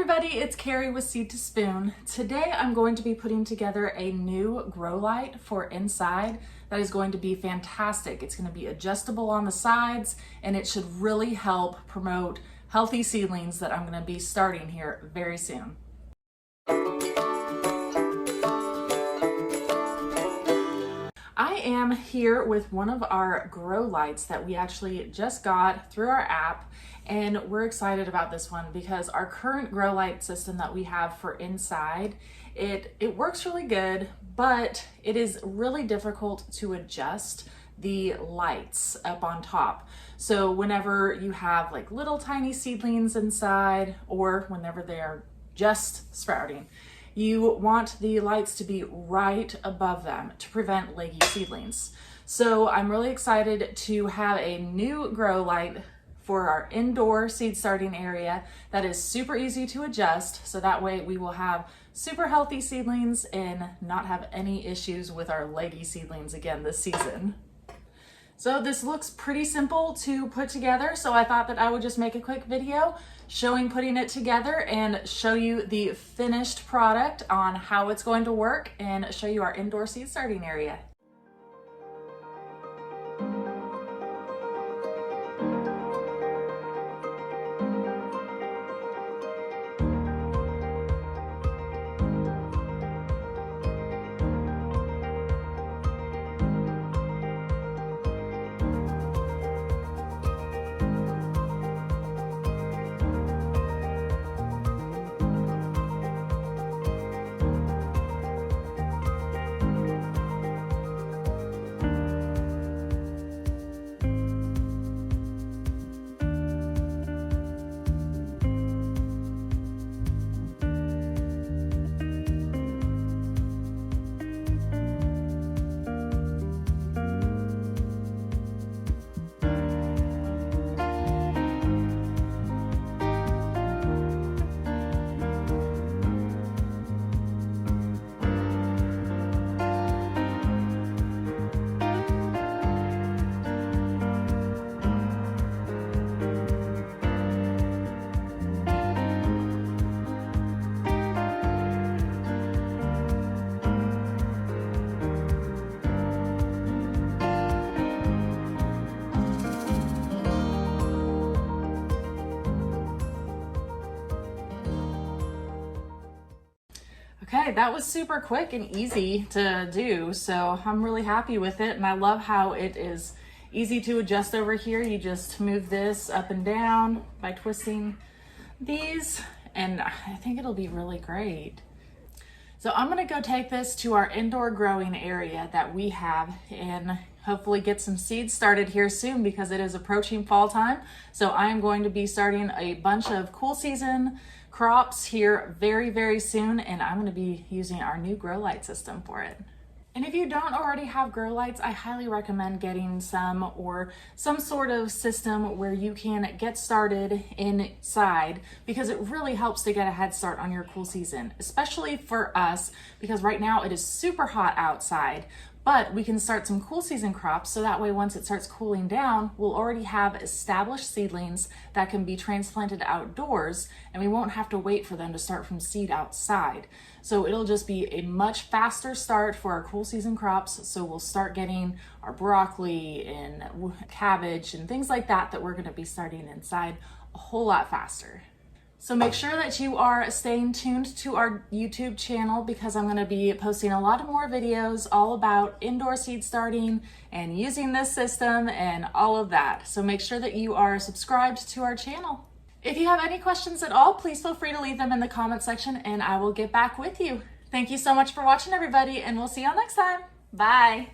everybody, it's Carrie with Seed to Spoon. Today I'm going to be putting together a new grow light for inside that is going to be fantastic. It's going to be adjustable on the sides and it should really help promote healthy seedlings that I'm going to be starting here very soon. I am here with one of our grow lights that we actually just got through our app, and we're excited about this one because our current grow light system that we have for inside, it works really good, but it is really difficult to adjust the lights up on top. So whenever you have like little tiny seedlings inside, or whenever they are just sprouting, you want the lights to be right above them to prevent leggy seedlings. So I'm really excited to have a new grow light for our indoor seed starting area that is super easy to adjust. So that way we will have super healthy seedlings and not have any issues with our leggy seedlings again this season. So this looks pretty simple to put together, so I thought that I would just make a quick video showing putting it together and show you the finished product on how it's going to work and show you our indoor seed starting area. Okay, that was super quick and easy to do, so I'm really happy with it, and I love how it is easy to adjust over here. You just move this up and down by twisting these, and I think it'll be really great. So I'm gonna go take this to our indoor growing area that we have and hopefully get some seeds started here soon because it is approaching fall time. So I am going to be starting a bunch of cool season crops here very, very soon, and I'm going to be using our new grow light system for it. And if you don't already have grow lights, I highly recommend getting some, or some sort of system where you can get started inside, because it really helps to get a head start on your cool season, especially for us, because right now it is super hot outside. But we can start some cool season crops, so that way once it starts cooling down, we'll already have established seedlings that can be transplanted outdoors, and we won't have to wait for them to start from seed outside. So it'll just be a much faster start for our cool season crops, so we'll start getting our broccoli and cabbage and things like that that we're gonna be starting inside a whole lot faster. So make sure that you are staying tuned to our YouTube channel because I'm going to be posting a lot more videos all about indoor seed starting and using this system and all of that. So make sure that you are subscribed to our channel. If you have any questions at all, please feel free to leave them in the comment section and I will get back with you. Thank you so much for watching, everybody, and we'll see you all next time. Bye.